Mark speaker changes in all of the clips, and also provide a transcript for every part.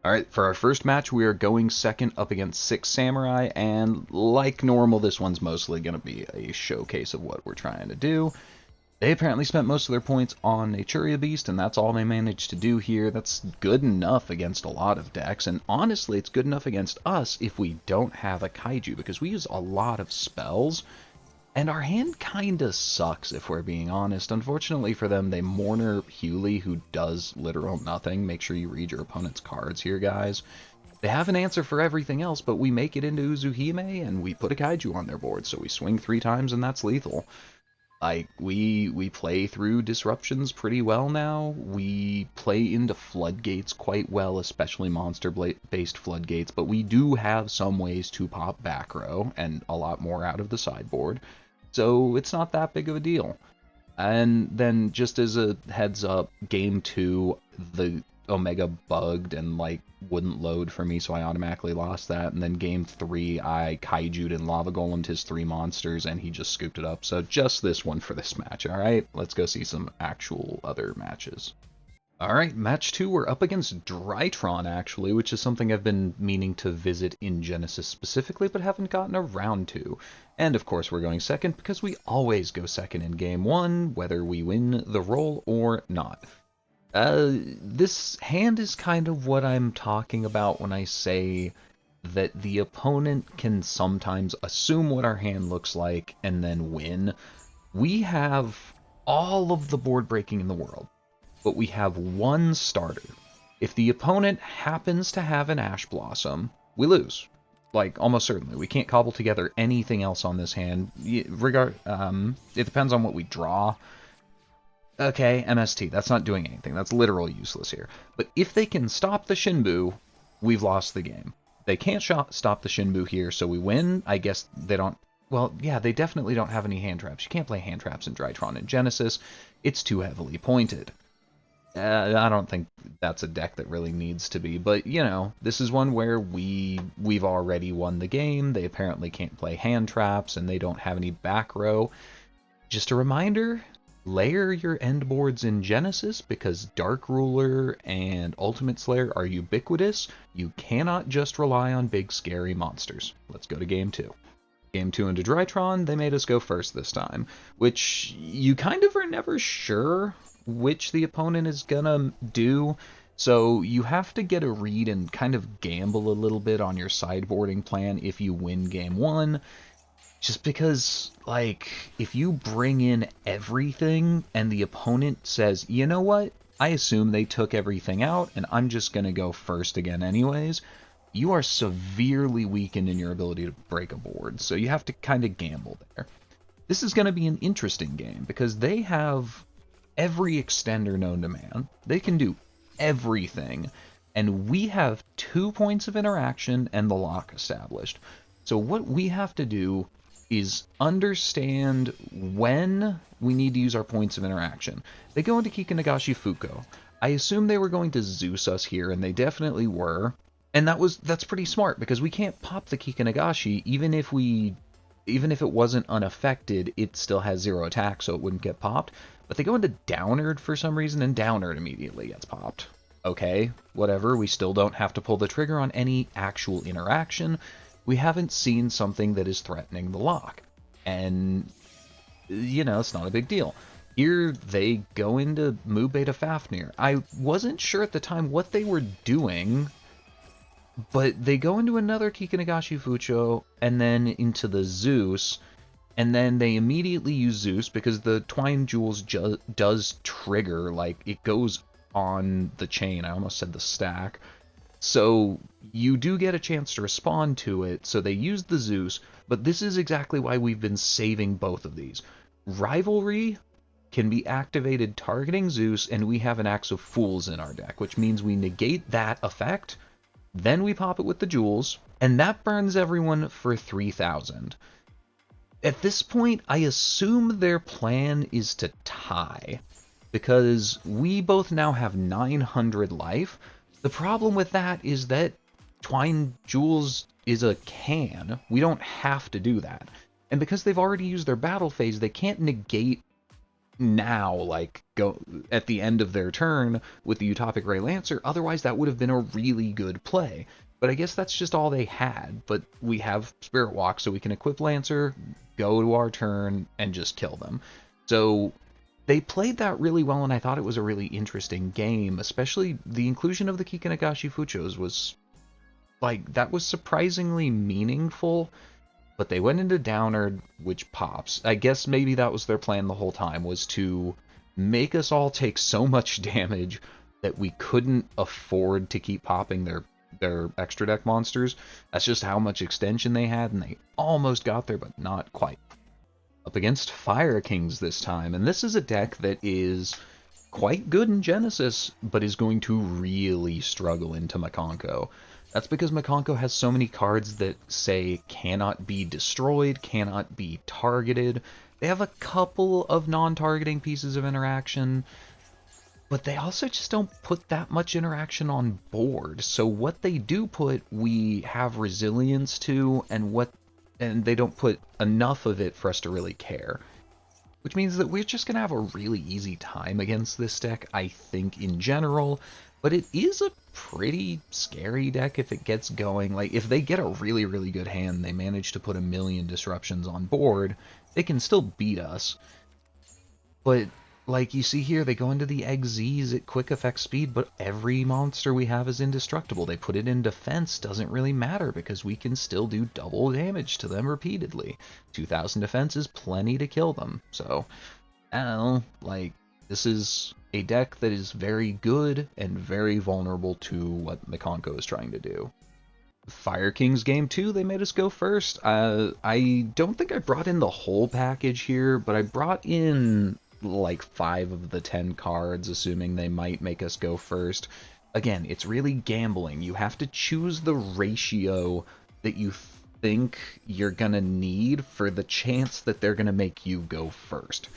Speaker 1: Alright, for our first match, we are going second up against 6 Samurai, and like normal, this one's mostly going to be a showcase of what we're trying to do. They apparently spent most of their points on a Churia Beast, and that's all they managed to do here. That's good enough against a lot of decks, and honestly, it's good enough against us if we don't have a Kaiju, because we use a lot of spells, and our hand kinda sucks, if we're being honest. Unfortunately for them, they Mourner Hewley, who does literal nothing. Make sure you read your opponent's cards here, guys. They have an answer for everything else, but we make it into Uzuhime, and we put a Kaiju on their board, so we swing 3 times, and that's lethal. Like, we play through disruptions pretty well now. We play into floodgates quite well, especially monster-based floodgates, but we do have some ways to pop back row, and a lot more out of the sideboard. So it's not that big of a deal. And then, just as a heads up, game 2, the Omega bugged and like wouldn't load for me, so I automatically lost that. And then game 3, I Kaiju'd and Lava Golem'd his 3 monsters, and he just scooped it up. So just this one for this match, alright? Let's go see some actual other matches. Alright, match 2, we're up against Drytron, actually, which is something I've been meaning to visit in Genesys specifically, but haven't gotten around to. And of course we're going second, because we always go second in game 1, whether we win the roll or not. This hand is kind of what I'm talking about when I say that the opponent can sometimes assume what our hand looks like and then win. We have all of the board breaking in the world, but we have one starter. If the opponent happens to have an Ash Blossom, we lose. Like, almost certainly. We can't cobble together anything else on this hand. It depends on what we draw. Okay, MST, that's not doing anything. That's literally useless here. But if they can stop the Shinbu, we've lost the game. They can't stop the Shinbu here, so we win. I guess they don't... Well, yeah, they definitely don't have any hand traps. You can't play hand traps in Drytron and Genesys. It's too heavily pointed. I don't think that's a deck that really needs to be, but, you know, this is one where we've already won the game. They apparently can't play hand traps, and they don't have any back row. Just a reminder, layer your end boards in Genesys, because Dark Ruler and Ultimate Slayer are ubiquitous. You cannot just rely on big scary monsters. Let's go to game 2. Game 2 into Drytron, they made us go first this time, which you kind of are never sure which the opponent is gonna do, so you have to get a read and kind of gamble a little bit on your sideboarding plan if you win game 1. Just because, like, if you bring in everything and the opponent says, you know what, I assume they took everything out and I'm just going to go first again anyways, you are severely weakened in your ability to break a board. So you have to kind of gamble there. This is going to be an interesting game because they have every extender known to man. They can do everything. And we have 2 points of interaction and the lock established. So what we have to do is understand when we need to use our points of interaction. They go into Kikanagashi Fuko. I assume they were going to Zeus us here, and they definitely were. And that's pretty smart, because we can't pop the Kikanagashi, even if it wasn't unaffected, it still has 0 attack, so it wouldn't get popped. But they go into Downerd for some reason, and Downerd immediately gets popped. Okay, whatever, we still don't have to pull the trigger on any actual interaction. We haven't seen something that is threatening the lock. And, you know, it's not a big deal. Here, they go into Mu Beta Fafnir. I wasn't sure at the time what they were doing, but they go into another Kikanagashi Fucho, and then into the Zeus, and then they immediately use Zeus, because the Twine Jewels does trigger, like, it goes on the chain. I almost said the stack. So you do get a chance to respond to it, so they use the Zeus, but this is exactly why we've been saving both of these. Rivalry can be activated targeting Zeus, and we have an Axe of Fools in our deck, which means we negate that effect, then we pop it with the Jewels, and that burns everyone for 3,000. At this point, I assume their plan is to tie, because we both now have 900 life. The problem with that is that Twine Jewels is a can. We don't have to do that. And because they've already used their battle phase, they can't negate now, like, go at the end of their turn with the Utopic Ray Lancer. Otherwise, that would have been a really good play. But I guess that's just all they had. But we have Spirit Walk, so we can equip Lancer, go to our turn, and just kill them. So they played that really well, and I thought it was a really interesting game. Especially the inclusion of the Kikanagashi Fuchos was, like, that was surprisingly meaningful. But they went into Downerd, which pops. I guess maybe that was their plan the whole time, was to make us all take so much damage that we couldn't afford to keep popping their extra deck monsters. That's just how much extension they had, and they almost got there, but not quite. Up against Fire Kings this time, and this is a deck that is quite good in Genesys, but is going to really struggle into Mikanko. That's because Mikanko has so many cards that say cannot be destroyed, cannot be targeted. They have a couple of non-targeting pieces of interaction, but they also just don't put that much interaction on board. So what they do put, we have resilience to, and they don't put enough of it for us to really care. Which means that we're just going to have a really easy time against this deck, I think, in general. But it is a pretty scary deck if it gets going. Like, if they get a really, really good hand, they manage to put a million disruptions on board, they can still beat us. But, like you see here, they go into the XZs at quick effect speed, but every monster we have is indestructible. They put it in defense, doesn't really matter, because we can still do double damage to them repeatedly. 2,000 defense is plenty to kill them. So, I don't know, like, this is a deck that is very good and very vulnerable to what Mikanko is trying to do. Fire Kings game 2, they made us go first. I don't think I brought in the whole package here, but I brought in like 5 of the 10 cards, assuming they might make us go first. Again, it's really gambling. You have to choose the ratio that you think you're gonna need for the chance that they're gonna make you go first.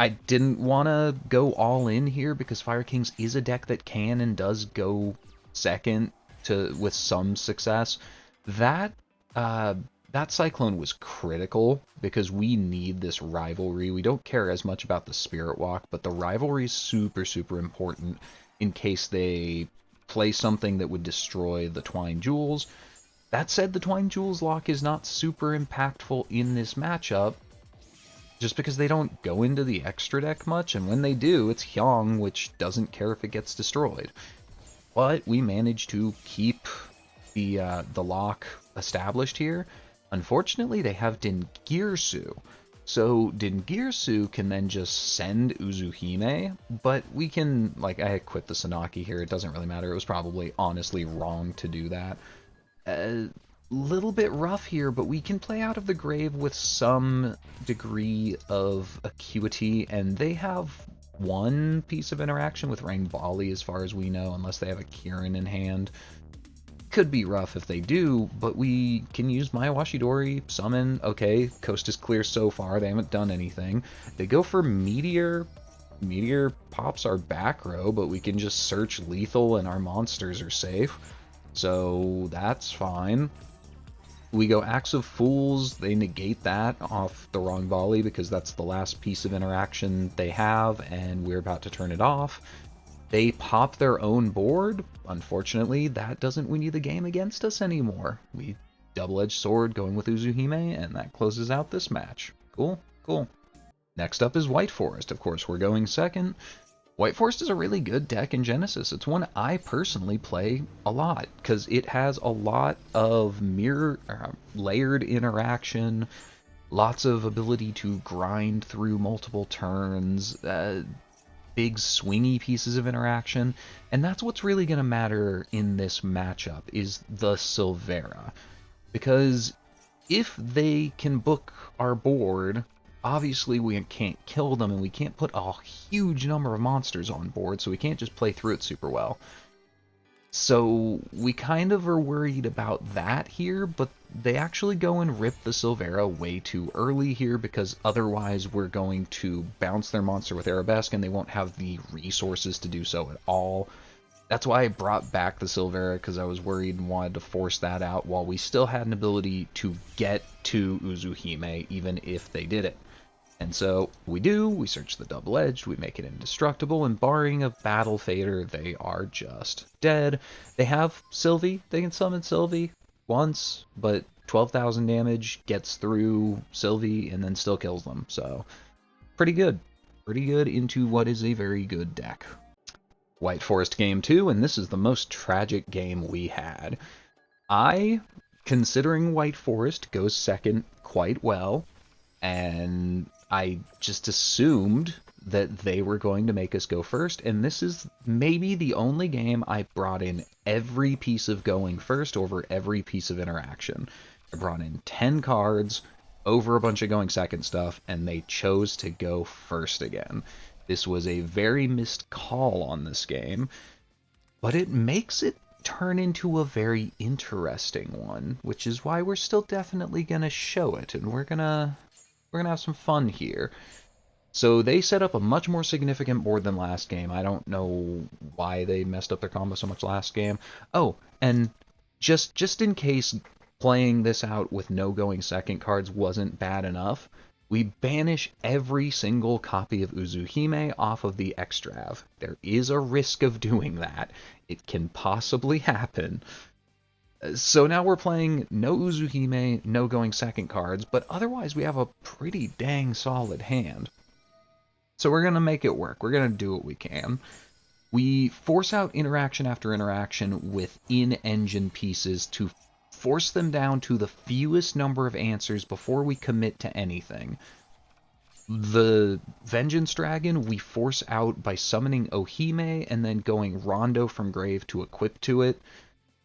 Speaker 1: I didn't want to go all in here because Fire Kings is a deck that can and does go second with some success. That Cyclone was critical because we need this rivalry. We don't care as much about the Spirit Walk, but the rivalry is super, super important in case they play something that would destroy the Twine Jewels. That said, the Twine Jewels lock is not super impactful in this matchup, just because they don't go into the extra deck much, and when they do, it's Hyung, which doesn't care if it gets destroyed. But we managed to keep the lock established here. Unfortunately, they have Dingirsu. So Dingirsu can then just send Uzuhime, but we can, like, I quit the Sanaki here, it doesn't really matter. It was probably honestly wrong to do that. Little bit rough here, but we can play Out of the Grave with some degree of acuity, and they have one piece of interaction with Rangbali as far as we know, unless they have a Kirin in hand. Could be rough if they do, but we can use Mayawashidori, summon. Okay, coast is clear so far, they haven't done anything. They go for Meteor. Meteor pops our back row, but we can just search lethal and our monsters are safe. So that's fine. We go Axe of Fools, they negate that off the wrong volley because that's the last piece of interaction they have, and we're about to turn it off. They pop their own board. Unfortunately, that doesn't win you the game against us anymore. We double-edged sword going with Uzuhime, and that closes out this match. Cool, cool. Next up is White Forest. Of course, we're going second. White Forest is a really good deck in Genesys. It's one I personally play a lot because it has a lot of layered interaction, lots of ability to grind through multiple turns, big swingy pieces of interaction, and that's what's really going to matter in this matchup is the Silvera. Because if they can book our board, obviously we can't kill them, and we can't put a huge number of monsters on board, so we can't just play through it super well. So we kind of are worried about that here, but they actually go and rip the Silvera way too early here, because otherwise we're going to bounce their monster with Arabesque, and they won't have the resources to do so at all. That's why I brought back the Silvera, because I was worried and wanted to force that out while we still had an ability to get to Uzuhime, even if they did it. And so we search the double-edged, we make it indestructible, and barring a battle fader, they are just dead. They have Sylvie, they can summon Sylvie once, but 12,000 damage gets through Sylvie and then still kills them, so pretty good. Pretty good into what is a very good deck. White Forest game 2, and this is the most tragic game we had. Considering White Forest, goes second quite well, and I just assumed that they were going to make us go first, and this is maybe the only game I brought in every piece of going first over every piece of interaction. I brought in 10 cards over a bunch of going second stuff, and they chose to go first again. This was a very missed call on this game, but it makes it turn into a very interesting one, which is why we're still definitely going to show it, and we're gonna have some fun here. So they set up a much more significant board than last game. I don't know why they messed up their combo so much last game. Oh, and just in case playing this out with no going second cards wasn't bad enough, we banish every single copy of Uzuhime off of the Extrav. There is a risk of doing that. It can possibly happen. So now we're playing no Uzuhime, no going second cards, but otherwise we have a pretty dang solid hand. So we're going to make it work. We're going to do what we can. We force out interaction after interaction with in-engine pieces to force them down to the fewest number of answers before we commit to anything. The Vengeance Dragon we force out by summoning Ohime and then going Rondo from grave to equip to it.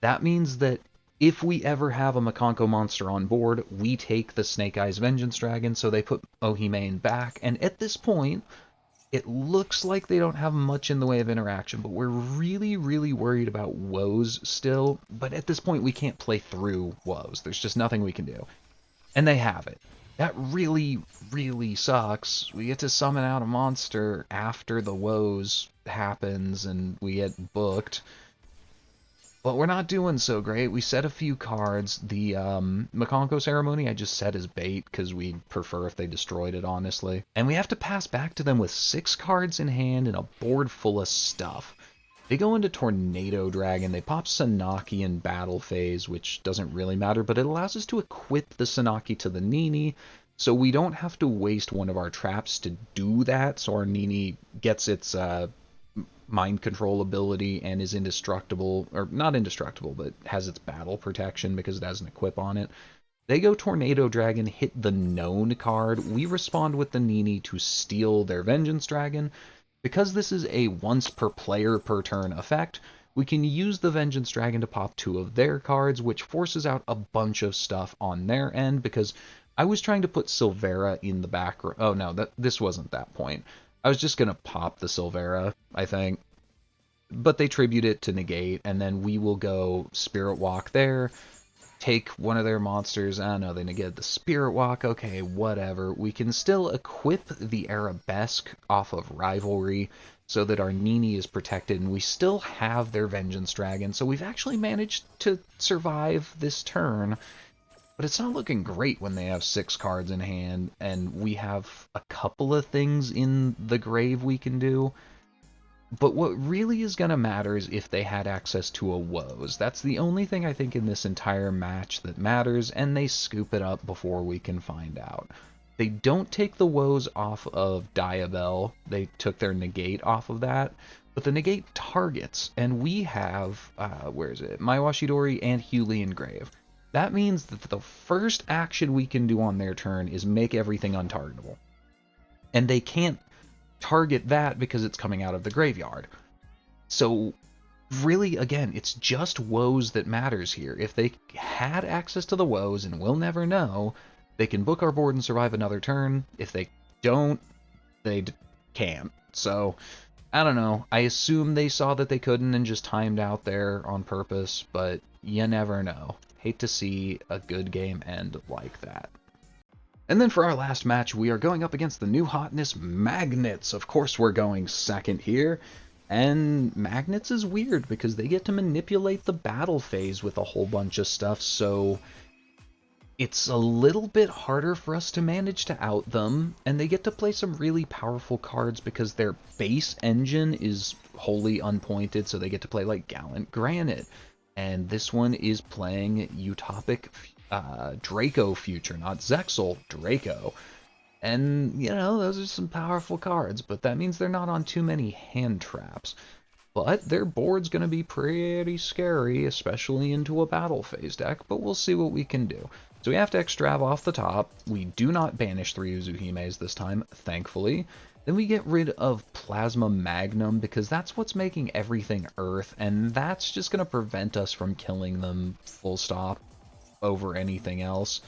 Speaker 1: That means that if we ever have a Mikanko monster on board, we take the Snake Eyes Vengeance Dragon, so they put Ohime in back, and at this point, it looks like they don't have much in the way of interaction, but we're really, really worried about woes still, but at this point we can't play through woes. There's just nothing we can do. And they have it. That really, really sucks. We get to summon out a monster after the woes happens and we get booked. But we're not doing so great. We set a few cards. The Mikanko ceremony I just set as bait because we'd prefer if they destroyed it, honestly. And we have to pass back to them with 6 cards in hand and a board full of stuff. They go into Tornado Dragon. They pop Sanaki in battle phase, which doesn't really matter, but it allows us to equip the Sanaki to the Nini, so we don't have to waste one of our traps to do that, so our Nini gets its mind control ability and is indestructible, or not indestructible, but has its battle protection because it has an equip on it. They go Tornado Dragon, hit the known card. We respond with the Nini to steal their Vengeance Dragon. Because this is a once per player per turn effect, we can use the Vengeance Dragon to pop 2 of their cards, which forces out a bunch of stuff on their end, because I was trying to put Silvera in the background. Oh no, this wasn't that point. I was just going to pop the Silvera, I think. But they tribute it to negate, and then we will go Spirit Walk there, take one of their monsters. I know they negated the Spirit Walk. Okay, whatever. We can still equip the Arabesque off of Rivalry so that our Nini is protected, and we still have their Vengeance Dragon. So we've actually managed to survive this turn. But it's not looking great when they have 6 cards in hand, and we have a couple of things in the grave we can do. But what really is going to matter is if they had access to a woes. That's the only thing I think in this entire match that matters, and they scoop it up before we can find out. They don't take the woes off of Diabell. They took their negate off of that. But the negate targets, and we have, where is it? Maiwashidori and Hulian Grave. That means that the first action we can do on their turn is make everything untargetable. And they can't target that because it's coming out of the graveyard. So really, again, it's just woes that matters here. If they had access to the woes, and we'll never know, they can book our board and survive another turn. If they don't, they can't. So I don't know. I assume they saw that they couldn't and just timed out there on purpose, but you never know. Hate to see a good game end like that. And then for our last match, we are going up against the new hotness, Magnets. Of course, we're going second here. And Magnets is weird because they get to manipulate the battle phase with a whole bunch of stuff, so It's a little bit harder for us to manage to out them, and they get to play some really powerful cards because their base engine is wholly unpointed, so they get to play like Gallant Granite. And this one is playing Utopic Draco Future, not Zexal, Draco. And, you know, those are some powerful cards, but that means they're not on too many hand traps. But their board's going to be pretty scary, especially into a battle phase deck, but we'll see what we can do. So we have to extrav off the top. We do not banish 3 Uzuhimes this time, thankfully. Then we get rid of Plasma Magnum, because that's what's making everything Earth, and that's just going to prevent us from killing them full stop over anything else.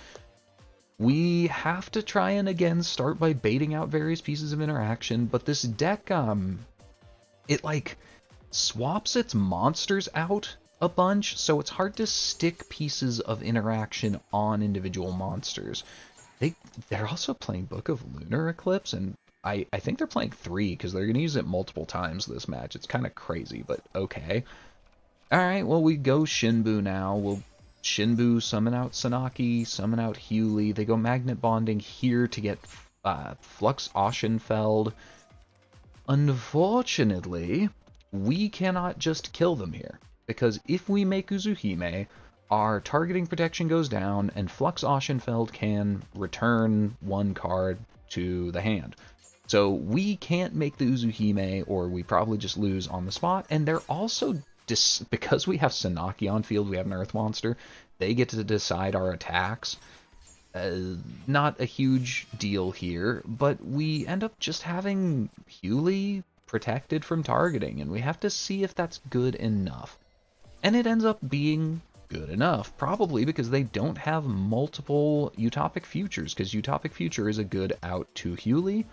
Speaker 1: We have to try and again start by baiting out various pieces of interaction, but this deck, it like swaps its monsters out a bunch, so it's hard to stick pieces of interaction on individual monsters. They're also playing Book of Lunar Eclipse, and I think they're playing 3 because they're going to use it multiple times this match. It's kind of crazy, but okay. Alright, well, we go Shinbu now. We'll Shinbu summon out Sanaki, summon out Hewley. They go Magnet Bonding here to get Flux Oschenfeld. Unfortunately, we cannot just kill them here, because if we make Uzuhime, our targeting protection goes down, and Flux Oschenfeld can return 1 card to the hand. So we can't make the Uzuhime, or we probably just lose on the spot, and they're also, because we have Sanaki on field, we have an Earth Monster, they get to decide our attacks. Not a huge deal here, but we end up just having Hewley protected from targeting, and we have to see if that's good enough. And it ends up being good enough, probably because they don't have multiple Utopic Futures, because Utopic Future is a good out to Hewley,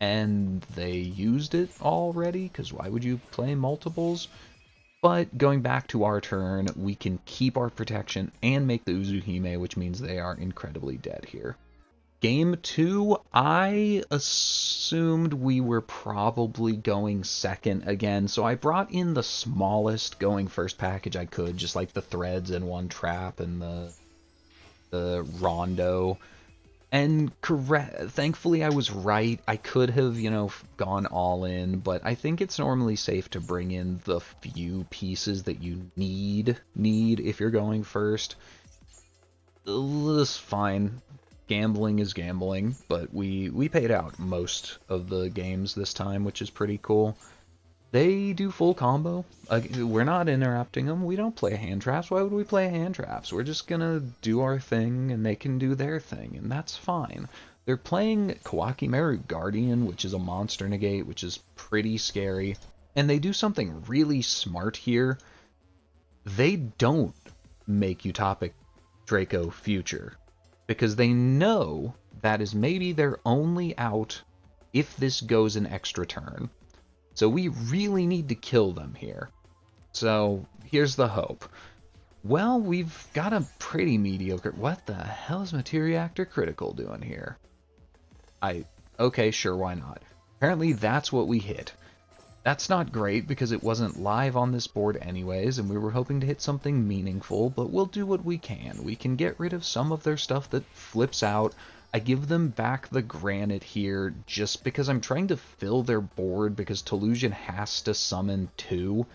Speaker 1: and they used it already, because why would you play multiples? But going back to our turn, we can keep our protection and make the Uzuhime, which means they are incredibly dead here. Game 2, I assumed we were probably going second again, so I brought in the smallest going first package I could, just like the threads and 1 trap and the rondo. And thankfully I was right. I could have, you know, gone all in, but I think it's normally safe to bring in the few pieces that you need if you're going first. It's fine. Gambling is gambling, but we paid out most of the games this time, which is pretty cool. They do full combo. We're not interrupting them. We don't play hand traps. Why would we play hand traps? We're just gonna do our thing, and they can do their thing, and that's fine. They're playing Kawakimeru Guardian, which is a monster negate, which is pretty scary. And they do something really smart here. They don't make Utopic Draco Future, because they know that is maybe their only out if this goes an extra turn. So we really need to kill them here. So here's the hope. Well, we've got a pretty mediocre... What the hell is Materiactor Critical doing here? Okay, sure, why not? Apparently that's what we hit. That's not great because it wasn't live on this board anyways, and we were hoping to hit something meaningful, but we'll do what we can. We can get rid of some of their stuff that flips out. I give them back the granite here just because I'm trying to fill their board, because Tellusion has to summon 2.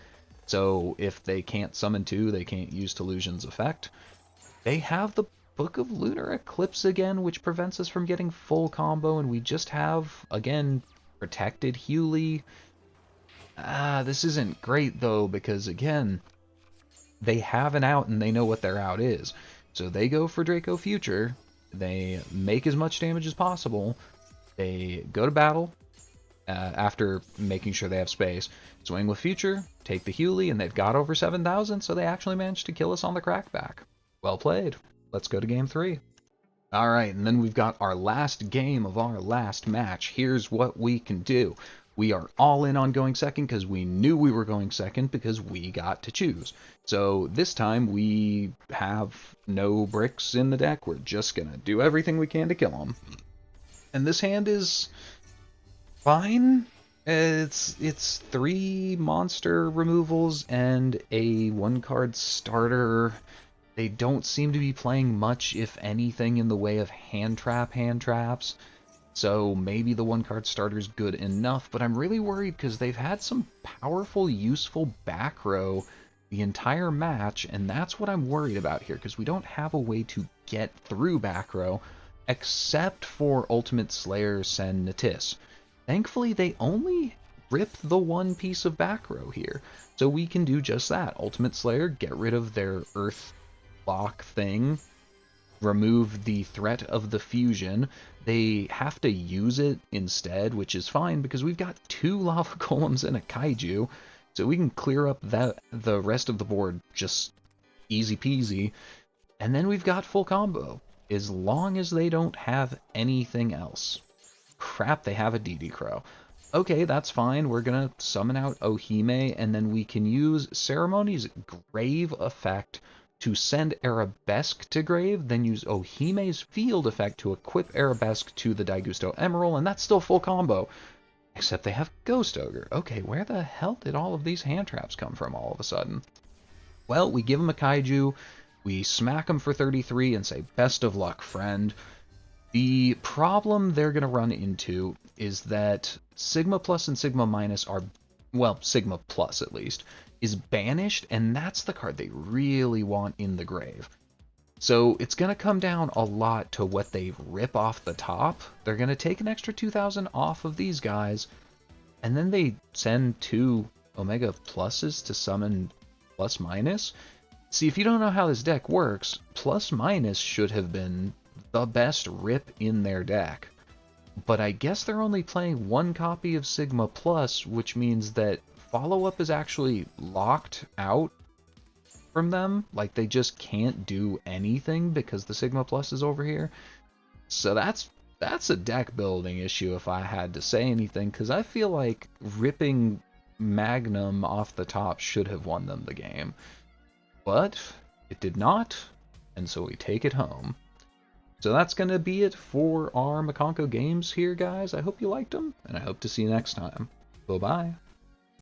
Speaker 1: So if they can't summon 2, they can't use Tellusion's effect. They have the Book of Lunar Eclipse again, which prevents us from getting full combo, and we just have, again, protected Hewley. This isn't great though, because again, they have an out and they know what their out is. So they go for Draco Future. They make as much damage as possible. They go to battle after making sure they have space. Swing with Future, take the Hewley, and they've got over 7,000, so they actually managed to kill us on the crackback. Well played. Let's go to game 3. Alright, and then we've got our last game of our last match. Here's what we can do. We are all in on going second because we knew we were going second because we got to choose. So this time we have no bricks in the deck. We're just going to do everything we can to kill them. And this hand is fine. It's 3 monster removals and a 1-card starter. They don't seem to be playing much, if anything, in the way of hand traps. So maybe the one card starter is good enough, but I'm really worried because they've had some powerful, useful back row the entire match, and that's what I'm worried about here, because we don't have a way to get through back row except for Ultimate Slayer Sen Natis. Thankfully, they only rip the one piece of back row here, so we can do just that. Ultimate Slayer, get rid of their Earth lock thing, remove the threat of the fusion. They have to use it instead, which is fine because we've got 2 lava golems and a kaiju, so we can clear up the rest of the board just easy peasy. And then we've got full combo, as long as they don't have anything else. Crap, they have a DD Crow. Okay, that's fine. We're gonna summon out Ohime, and then we can use Ceremony's Grave effect to send Arabesque to Grave, then use Ohime's Field effect to equip Arabesque to the Daigusto Emerald, and that's still full combo. Except they have Ghost Ogre. Okay, where the hell did all of these hand traps come from all of a sudden? Well, we give them a Kaiju, we smack them for 33 and say, best of luck, friend. The problem they're going to run into is that Sigma Plus and Sigma Minus are, well, Sigma Plus at least, is banished, and that's the card they really want in the grave. So it's going to come down a lot to what they rip off the top. They're going to take an extra 2,000 off of these guys, and then they send 2 Omega Pluses to summon Plus Minus. See, if you don't know how this deck works, Plus Minus should have been the best rip in their deck. But I guess they're only playing 1 copy of Sigma Plus, which means that follow-up is actually locked out from them. Like, they just can't do anything because the Sigma Plus is over here. So that's a deck building issue if I had to say anything, because I feel like ripping Magnum off the top should have won them the game. But it did not, and so we take it home. So that's going to be it for our Mikanko games here, guys. I hope you liked them, and I hope to see you next time. Bye-bye.